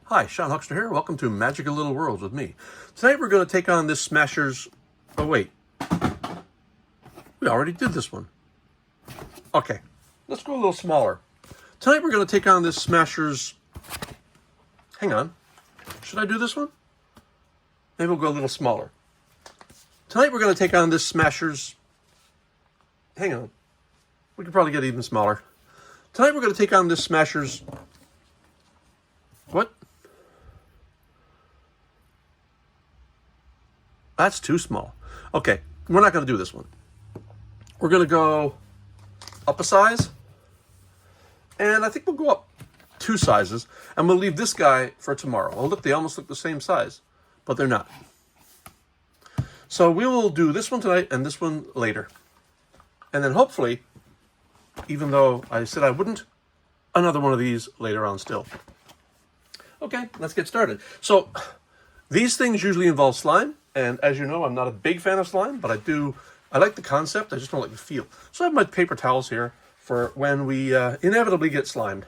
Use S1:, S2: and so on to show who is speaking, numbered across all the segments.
S1: Hi, Sean Huxter here. Welcome to Magical Little Worlds with me. Tonight we're going to take on this Smashers... Oh, wait. We already did this one. Okay, let's go a little smaller. Tonight we're going to take on this Smashers... Hang on. Should I do this one? Maybe we'll go a little smaller. Tonight we're going to take on this Smashers... Hang on. We could probably get even smaller. Tonight we're going to take on this Smashers... What? That's too small. Okay, we're not going to do this one. We're going to go up a size. And I think we'll go up 2 sizes. And we'll leave this guy for tomorrow. Oh, look, they almost look the same size. But they're not. So we will do this one tonight and this one later. And then hopefully, even though I said I wouldn't, another one of these later on still. Okay, let's get started. So these things usually involve slime. And as you know, I'm not a big fan of slime, but I like the concept. I just don't like the feel. So I have my paper towels here for when we inevitably get slimed.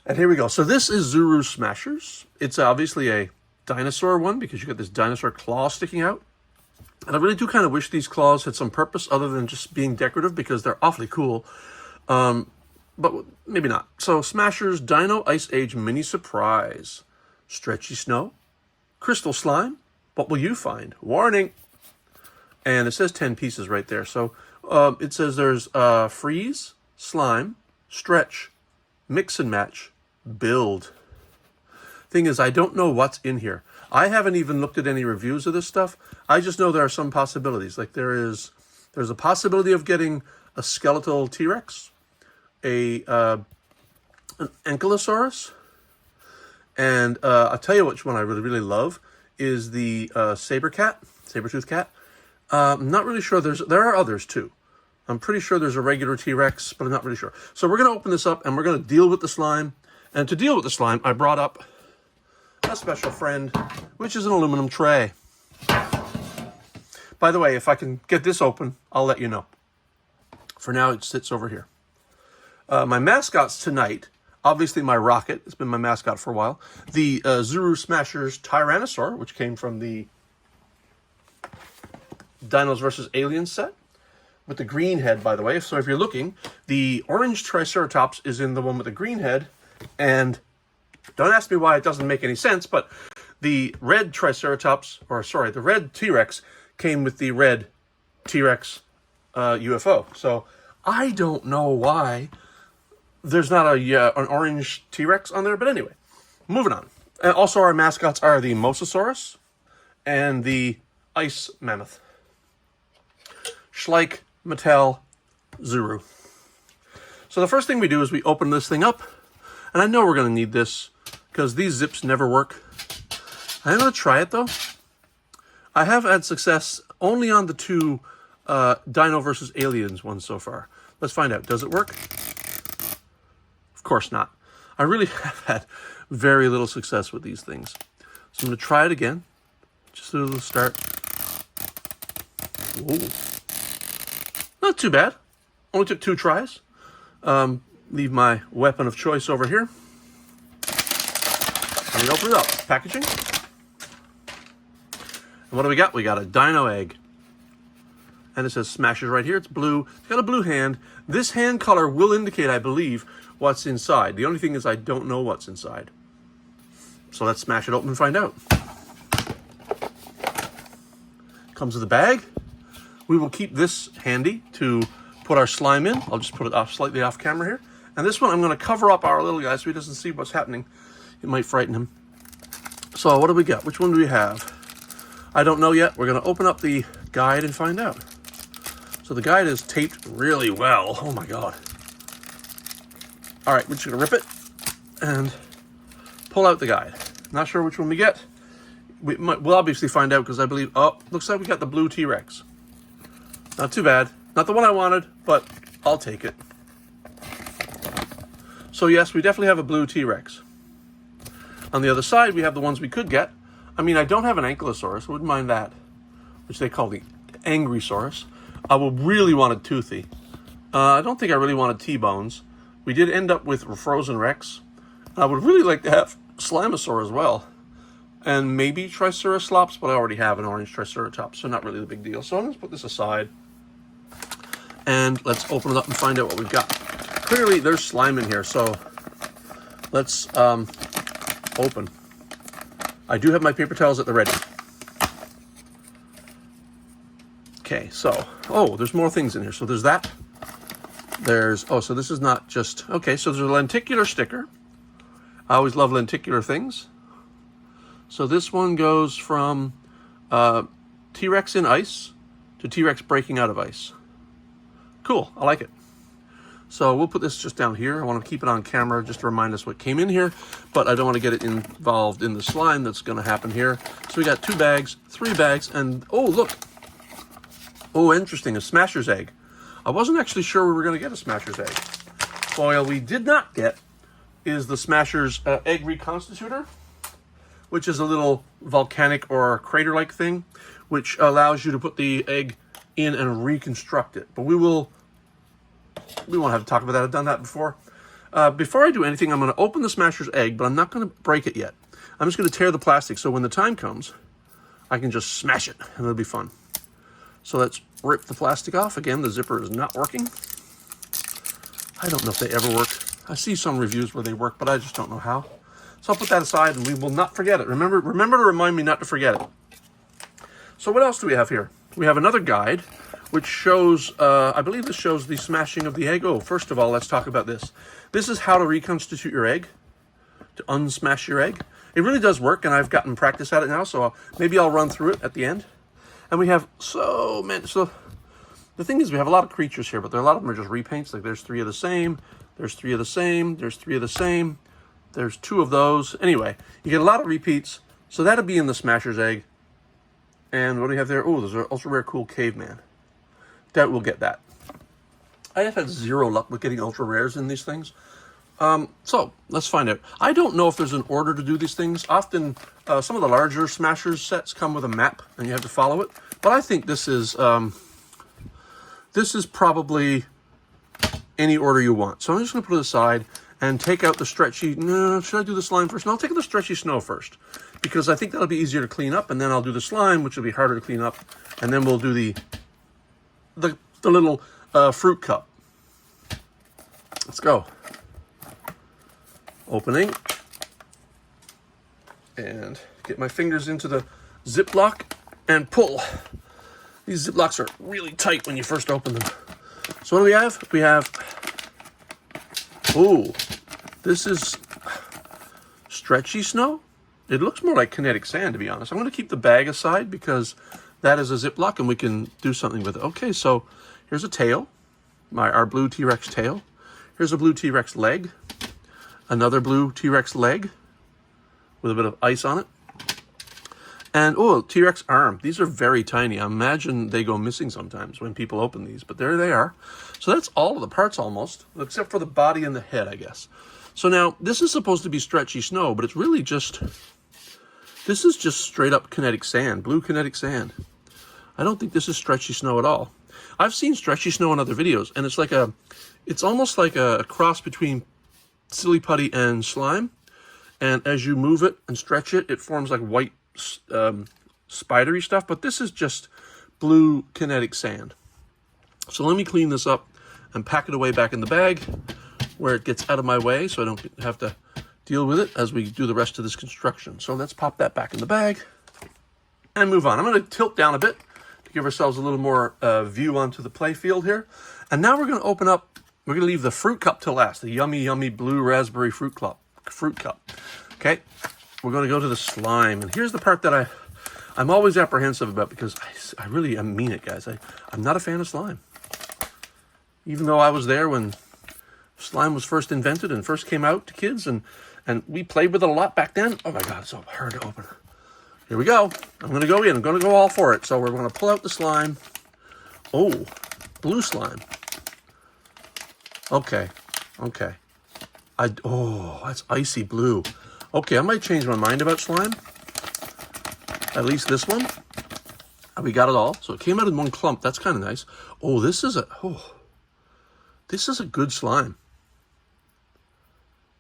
S1: And here we go. So this is Zuru Smashers. It's obviously a dinosaur one because you got this dinosaur claw sticking out. And I really do kind of wish these claws had some purpose other than just being decorative because they're awfully cool. But maybe not. So Smashers Dino Ice Age Mini Surprise. Stretchy snow. Crystal slime. What will you find? Warning. And it says 10 pieces right there. So it says there's freeze, slime, stretch, mix and match, build. Thing is, I don't know what's in here. I haven't even looked at any reviews of this stuff. I just know there are some possibilities. Like there's a possibility of getting a skeletal T-Rex, an Ankylosaurus, and I'll tell you which one I really love is the saber-tooth cat. I'm not really sure. There are others too. I'm pretty sure there's a regular T-Rex, but I'm not really sure. So we're going to open this up and we're going to deal with the slime. And to deal with the slime, I brought up a special friend, which is an aluminum tray. By the way, if I can get this open, I'll let you know. For now, it sits over here. My mascots tonight, obviously my rocket, it's been my mascot for a while. The Zuru Smashers Tyrannosaur, which came from the Dinos vs. Aliens set, with the green head, by the way. So if you're looking, the orange Triceratops is in the one with the green head, and don't ask me why it doesn't make any sense, but the red Triceratops, or sorry, the red T-Rex came with the red T-Rex UFO. So I don't know why there's not an orange T-Rex on there, but anyway, moving on. And also our mascots are the Mosasaurus and the Ice Mammoth. Schleich, Mattel, Zuru. So the first thing we do is we open this thing up, and I know we're going to need this because these zips never work. I'm going to try it though. I have had success only on the 2 Dino versus Aliens ones so far. Let's find out. Does it work? Of course not. I really have had very little success with these things. So I'm going to try it again. Just a little start. Whoa. Not too bad. Only took 2 tries. Leave my weapon of choice over here. And we open it up. Packaging. And what do we got? We got a Dino egg. And it says Smashers right here. It's blue. It's got a blue hand. This hand color will indicate, I believe, what's inside. The only thing is I don't know what's inside. So let's smash it open and find out. Comes with a bag. We will keep this handy to put our slime in. I'll just put it off slightly off camera here. And this one, I'm going to cover up our little guy so he doesn't see what's happening. It might frighten him. So what do we got? Which one do we have? I don't know yet. We're going to open up the guide and find out. So the guide is taped really well. Oh my God. All right, we're just going to rip it and pull out the guide. Not sure which one we get. We'll obviously find out because I believe, oh, looks like we got the blue T-Rex. Not too bad. Not the one I wanted, but I'll take it. So yes, we definitely have a blue T-Rex. On the other side, we have the ones we could get. I mean, I don't have an Ankylosaurus. I wouldn't mind that, which they call the Angrysaurus. I would really want a Toothy. I don't think I really wanted T-bones. We did end up with Frozen Rex, I would really like to have Slimosaur as well. And maybe Triceratops, but I already have an orange Triceratops, so not really the big deal. So I'm going to put this aside. And let's open it up and find out what we've got. Clearly, there's slime in here, so let's open. I do have my paper towels at the ready. Okay, so, oh, there's more things in here. So there's that. There's, oh, so this is not just, okay, so there's a lenticular sticker. I always love lenticular things. So this one goes from T-Rex in ice to T-Rex breaking out of ice. Cool, I like it. So we'll put this just down here. I want to keep it on camera just to remind us what came in here, but I don't want to get it involved in the slime that's going to happen here. So we got 2 bags, 3 bags, and oh, look. Oh, interesting, a Smashers egg. I wasn't actually sure we were going to get a Smashers egg. What we did not get is the Smashers egg reconstitutor, which is a little volcanic or crater-like thing, which allows you to put the egg in and reconstruct it. But we won't have to talk about that. I've done that before. Before I do anything, I'm going to open the Smasher's egg, but I'm not going to break it yet. I'm just going to tear the plastic, so when the time comes, I can just smash it, and it'll be fun. So let's rip the plastic off. Again, the zipper is not working. I don't know if they ever work. I see some reviews where they work, but I just don't know how. So I'll put that aside, and we will not forget it. Remember to remind me not to forget it. So what else do we have here? We have another guide, which shows, I believe this shows the smashing of the egg. Oh, first of all, let's talk about this. This is how to reconstitute your egg, to unsmash your egg. It really does work, and I've gotten practice at it now, so maybe I'll run through it at the end. And we have so many. So the thing is, we have a lot of creatures here, but a lot of them are just repaints. Like there's 3 of the same, there's 3 of the same, there's 3 of the same, there's 2 of those. Anyway, you get a lot of repeats. So that'll be in the Smasher's egg. And what do we have there? Oh, there's an ultra rare cool caveman. Doubt we'll get that. I have had 0 luck with getting ultra rares in these things. So let's find out. I don't know if there's an order to do these things. Often some of the larger Smashers sets come with a map and you have to follow it. But I think this is probably any order you want. So I'm just going to put it aside and take out the stretchy. No, should I do the slime first? No, I'll take out the stretchy snow first, because I think that'll be easier to clean up, and then I'll do the slime, which will be harder to clean up, and then we'll do the little fruit cup. Let's go. Opening. And get my fingers into the Ziploc and pull. These Ziplocs are really tight when you first open them. So what do we have? We have, oh, this is stretchy snow. It looks more like kinetic sand, to be honest. I'm going to keep the bag aside because that is a Ziploc and we can do something with it. Okay, so here's a tail, our blue T-Rex tail. Here's a blue T-Rex leg, another blue T-Rex leg with a bit of ice on it. And, oh, T-Rex arm. These are very tiny. I imagine they go missing sometimes when people open these, but there they are. So that's all of the parts almost, except for the body and the head, I guess. So now, this is supposed to be stretchy snow, but it's really just, this is just straight up kinetic sand, blue kinetic sand. I don't think this is stretchy snow at all. I've seen stretchy snow in other videos, and it's like it's almost like a cross between silly putty and slime. And as you move it and stretch it, it forms like white spidery stuff, but this is just blue kinetic sand. So let me clean this up and pack it away back in the bag where it gets out of my way so I don't have to deal with it as we do the rest of this construction. So let's pop that back in the bag and move on. I'm going to tilt down a bit to give ourselves a little more view onto the play field here. And now we're going to open up, we're going to leave the fruit cup to last, the yummy, yummy blue raspberry fruit cup. Okay, we're going to go to the slime. And here's the part that I'm always apprehensive about because I really mean it, guys. I'm not a fan of slime. Even though I was there when slime was first invented and first came out to kids, and we played with it a lot back then. Oh my God, it's so hard to open. Here we go. I'm going to go in. I'm going to go all for it. So we're going to pull out the slime. Oh, blue slime. Okay. Oh, that's icy blue. Okay, I might change my mind about slime. At least this one. We got it all. So it came out in one clump. That's kind of nice. Oh, this is a good slime.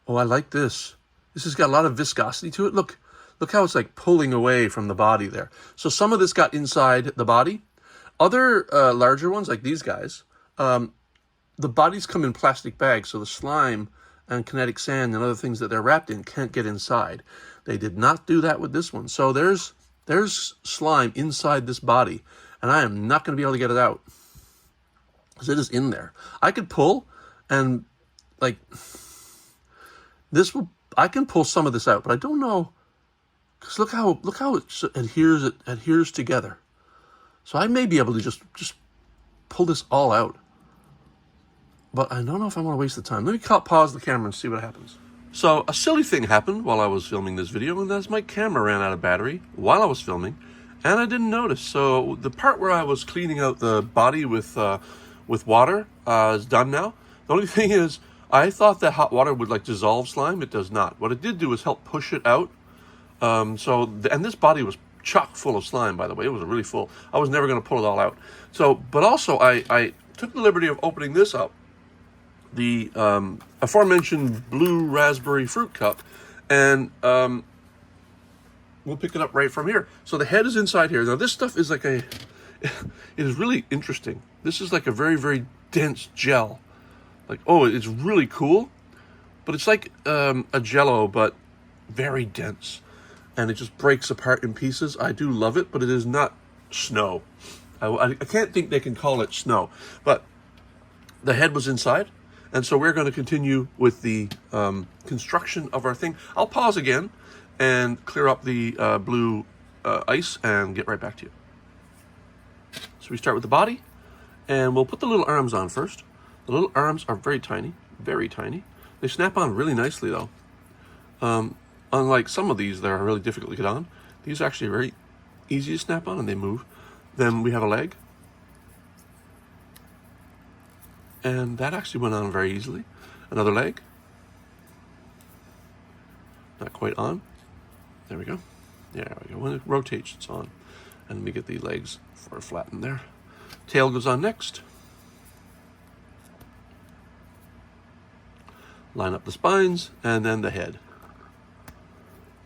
S1: Oh, I like this. This has got a lot of viscosity to it. Look how it's like pulling away from the body there. So some of this got inside the body. Other larger ones, like these guys, the bodies come in plastic bags, so the slime and kinetic sand and other things that they're wrapped in can't get inside. They did not do that with this one. So there's slime inside this body, and I am not going to be able to get it out because it is in there. I could pull, and like this will, I can pull some of this out, but I don't know, because look how it adheres together. So I may be able to just pull this all out, but I don't know if I want to waste the time. Let me pause the camera and see what happens. So a silly thing happened while I was filming this video, and that's my camera ran out of battery while I was filming, and I didn't notice. So the part where I was cleaning out the body with water is done now. The only thing is, I thought that hot water would like dissolve slime. It does not. What it did do is help push it out. And this body was chock full of slime, by the way. It was really full. I was never going to pull it all out. So, but also I took the liberty of opening this up, the aforementioned blue raspberry fruit cup, and we'll pick it up right from here. So the head is inside here. Now this stuff is like it is really interesting. This is like a very, very dense gel. Like, oh, it's really cool, but it's like a Jello, but very dense. And it just breaks apart in pieces. I do love it, but it is not snow. I can't think they can call it snow. But the head was inside, and so we're going to continue with the construction of our thing. I'll pause again and clear up the blue ice and get right back to you. So we start with the body, and we'll put the little arms on first. The little arms are very tiny, very tiny. They snap on really nicely, though. Unlike some of these that are really difficult to get on, these are actually very easy to snap on, and they move. Then we have a leg, and that actually went on very easily. Another leg, not quite on. There we go. There we go. When it rotates, it's on. And we get the legs for flattened there. Tail goes on next. Line up the spines, and then the head.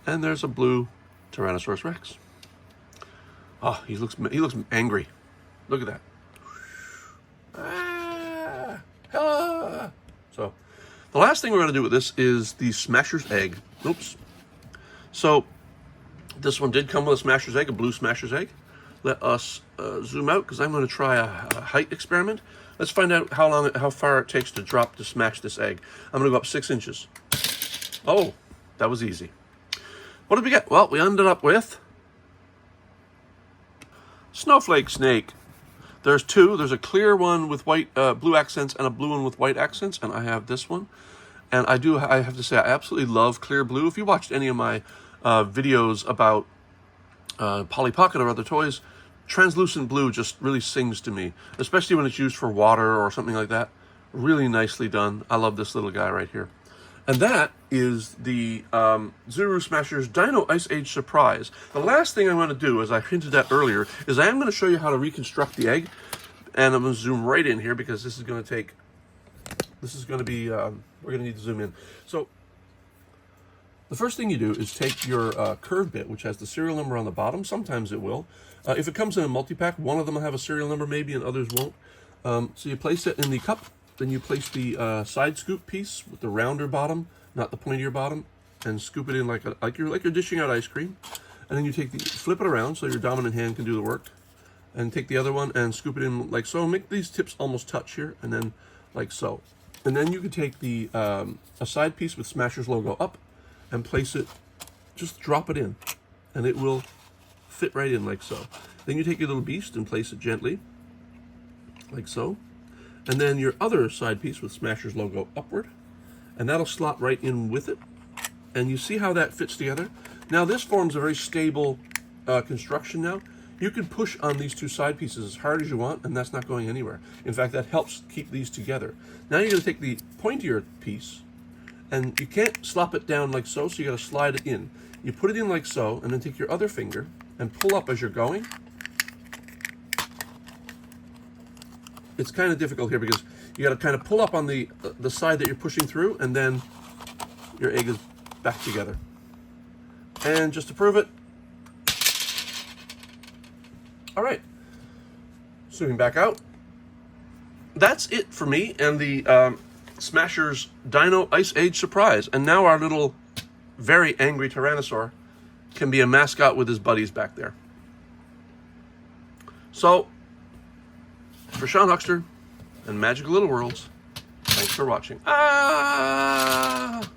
S1: And there's a blue Tyrannosaurus Rex. Oh, he looks angry. Look at that. So, the last thing we're going to do with this is the Smashers Egg. Oops. So, this one did come with a Smashers Egg, a blue Smashers Egg. Let us zoom out, because I'm going to try a height experiment. Let's find out how far it takes to smash this egg. I'm going to go up 6 inches. Oh, that was easy. What did we get? Well, we ended up with snowflake snake. There's two. There's a clear one with white, blue accents, and a blue one with white accents, and I have this one. And I have to say, I absolutely love clear blue. If you watched any of my videos about Polly Pocket or other toys, translucent blue just really sings to me, especially when it's used for water or something like that. Really nicely done. I love this little guy right here. And that is the Zuru Smashers Dino Ice Age Surprise. The last thing I want to do, as I hinted at earlier, is I am going to show you how to reconstruct the egg. And I'm going to zoom right in here, because this is going to be, we're going to need to zoom in. So the first thing you do is take your curved bit, which has the serial number on the bottom. Sometimes it will. If it comes in a multi-pack, one of them will have a serial number maybe, and others won't. So you place it in the cup. Then you place the side scoop piece with the rounder bottom, not the pointier bottom, and scoop it in like you're dishing out ice cream. And then you flip it around so your dominant hand can do the work, and take the other one and scoop it in like so. Make these tips almost touch here, and then like so. And then you can take the a side piece with Smashers logo up, and place it. Just drop it in, and it will fit right in like so. Then you take your little beast and place it gently, like so. And then your other side piece with Smashers logo upward, and that'll slot right in with it. And you see how that fits together? Now this forms a very stable construction now. You can push on these two side pieces as hard as you want, and that's not going anywhere. In fact, that helps keep these together. Now you're going to take the pointier piece, and you can't slop it down like so, so you got to slide it in. You put it in like so, and then take your other finger and pull up as you're going. It's kind of difficult here because you got to kind of pull up on the side that you're pushing through, and then your egg is back together. And just to prove it, all right, zooming back out. That's it for me and the Smashers Dino Ice Age surprise. And now our little very angry Tyrannosaur can be a mascot with his buddies back there. So, for Sean Huckster and Magical Little Worlds, thanks for watching. Ah!